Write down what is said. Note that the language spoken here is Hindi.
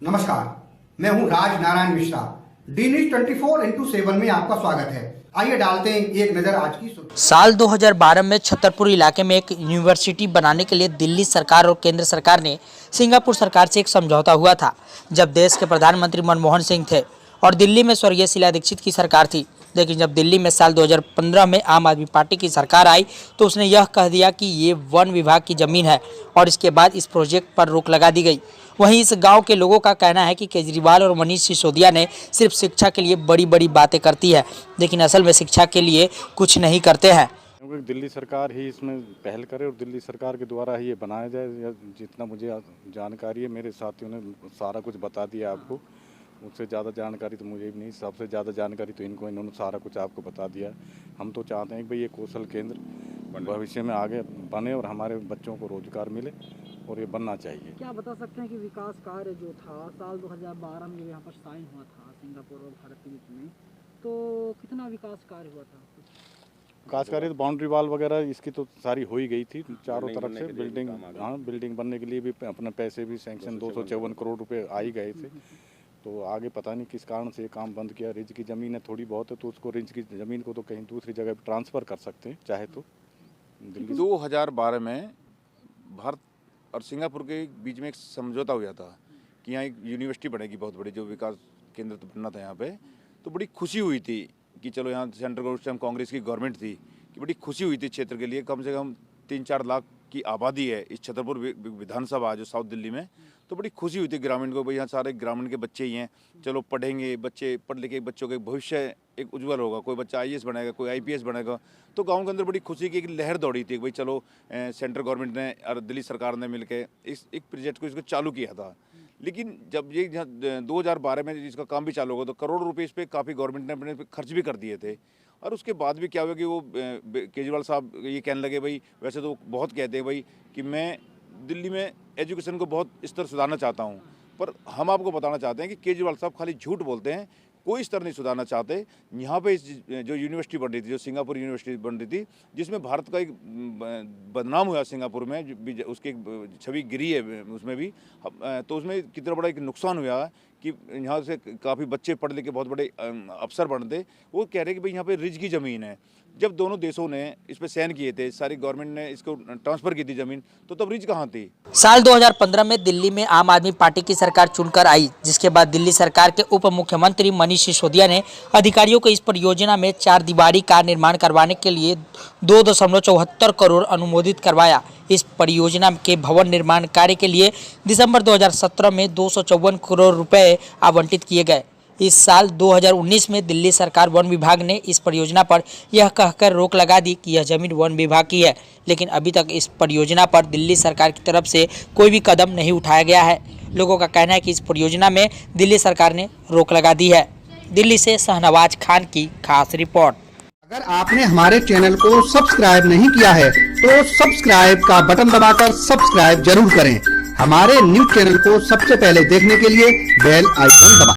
नमस्कार, मैं हूं Raj Narayan Mishra. D news 24x7 में आपका स्वागत है। आइए डालते हैं एक नजर आज की सुर्खियों। साल 2012 में छतरपुर इलाके में एक यूनिवर्सिटी बनाने के लिए दिल्ली सरकार और केंद्र सरकार ने सिंगापुर सरकार से एक समझौता हुआ था, जब देश के प्रधानमंत्री मनमोहन सिंह थे और दिल्ली में स्वर्गीय शीला दीक्षित की सरकार थी। लेकिन जब दिल्ली में साल 2015 में आम आदमी पार्टी की सरकार आई तो उसने यह कह दिया कि ये वन विभाग की जमीन है और इसके बाद इस प्रोजेक्ट पर रोक लगा दी गई। वहीं इस गांव के लोगों का कहना है कि केजरीवाल और मनीष सिसोदिया ने सिर्फ शिक्षा के लिए बड़ी बड़ी बातें करती है, लेकिन असल में शिक्षा के लिए कुछ नहीं करते हैं। क्योंकि दिल्ली सरकार ही इसमें पहल करे और दिल्ली सरकार के द्वारा ही ये बनाया जाए। जितना मुझे जानकारी है, मेरे साथियों ने सारा कुछ बता दिया आपको। मुझसे ज़्यादा जानकारी तो मुझे भी नहीं, सबसे ज़्यादा जानकारी तो इन्होंने सारा कुछ आपको बता दिया। हम तो चाहते हैं कि भाई ये कौशल केंद्र भविष्य में आगे बने और हमारे बच्चों को रोजगार मिले और ये बनना चाहिए। क्या बता सकते हैं कि विकास कार्य जो था साल 2012 में यहाँ पर साइन हुआ था सिंगापुर और भारत के बीच में, तो कितना विकास कार्य हुआ था? विकास कार्य तो बाउंड्री वाल वगैरह इसकी तो सारी हो ही गई थी चारों तरफ से। बिल्डिंग, हाँ, बिल्डिंग बनने के लिए भी अपने पैसे भी सैंक्शन 254 करोड़ रुपए आ ही गए थे। तो आगे पता नहीं किस कारण से ये काम बंद किया। रिंच की ज़मीन है थोड़ी बहुत है, तो उसको रिंच की ज़मीन को तो कहीं दूसरी जगह ट्रांसफ़र कर सकते हैं चाहे तो। 2012 में भारत और सिंगापुर के बीच में एक समझौता हुआ था कि यहाँ एक यूनिवर्सिटी बनेगी बहुत बड़ी, जो विकास केंद्र तो बनना था यहाँ पे। तो बड़ी खुशी हुई थी कि चलो यहाँ सेंट्रल गवर्नमेंट, कांग्रेस की गवर्नमेंट थी, कि बड़ी खुशी हुई थी क्षेत्र के लिए। कम से कम 3-4 लाख की आबादी है इस छतरपुर विधानसभा जो साउथ दिल्ली में। तो बड़ी खुशी हुई थी ग्रामीण को, भाई यहाँ सारे ग्रामीण के बच्चे ही हैं, चलो पढ़ेंगे, बच्चे पढ़ लिखे बच्चों के भविष्य एक उज्जवल होगा। कोई बच्चा IAS बनेगा, कोई IPS बनेगा। तो गांव के अंदर बड़ी खुशी की एक लहर दौड़ी थी, भाई चलो सेंट्रल गवर्नमेंट ने और दिल्ली सरकार ने मिलकर इस एक प्रोजेक्ट को इसको चालू किया था। लेकिन जब ये 2012 में इसका काम भी चालू होगा तो करोड़ों रुपये इस पर काफ़ी गवर्नमेंट ने अपने खर्च भी कर दिए थे। और उसके बाद भी क्या हुआ कि वो केजरीवाल साहब ये कहने लगे, भाई वैसे तो बहुत कहते हैं भाई कि मैं दिल्ली में एजुकेशन को बहुत स्तर सुधारना चाहता हूँ, पर हम आपको बताना चाहते हैं कि केजरीवाल साहब खाली झूठ बोलते हैं, कोई स्तर नहीं सुधारना चाहते। यहाँ पे जो यूनिवर्सिटी बन रही थी, जो सिंगापुर यूनिवर्सिटी बन रही थी, जिसमें भारत का एक बदनाम हुआ सिंगापुर में, उसकी एक छवि गिरी है उसमें भी, तो उसमें कितना बड़ा एक नुकसान हुआ कि यहाँ से काफ़ी बच्चे पढ़ लिखे बहुत बड़े अफसर बनते। वो कह रहे हैं कि भाई यहाँ पे रिज की ज़मीन है। जब दोनों देशों ने इस पर साइन किए थे, सारी गवर्नमेंट ने इसको ट्रांसफ़र की थी ज़मीन, तो तब रिज कहाँ थी? साल 2015 में दिल्ली में आम आदमी पार्टी की सरकार चुनकर आई, जिसके बाद दिल्ली सरकार के उप मुख्यमंत्री मनीष सिसोदिया ने अधिकारियों को इस परियोजना में 4 दीवारी का निर्माण करवाने के लिए 2.74 करोड़ अनुमोदित करवाया। इस परियोजना के भवन निर्माण कार्य के लिए दिसंबर 2017 में 254 करोड़ रुपए आवंटित किए गए। इस साल 2019 में दिल्ली सरकार वन विभाग ने इस परियोजना पर यह कहकर रोक लगा दी कि यह जमीन वन विभाग की है, लेकिन अभी तक इस परियोजना पर दिल्ली सरकार की तरफ से कोई भी कदम नहीं उठाया गया है। लोगों का कहना है कि इस परियोजना में दिल्ली सरकार ने रोक लगा दी है। दिल्ली से शहनवाज खान की खास रिपोर्ट। अगर आपने हमारे चैनल को सब्सक्राइब नहीं किया है तो सब्सक्राइब का बटन दबाकर सब्सक्राइब जरूर करें। हमारे न्यूज चैनल को सबसे पहले देखने के लिए बेल आइकन दबाएं।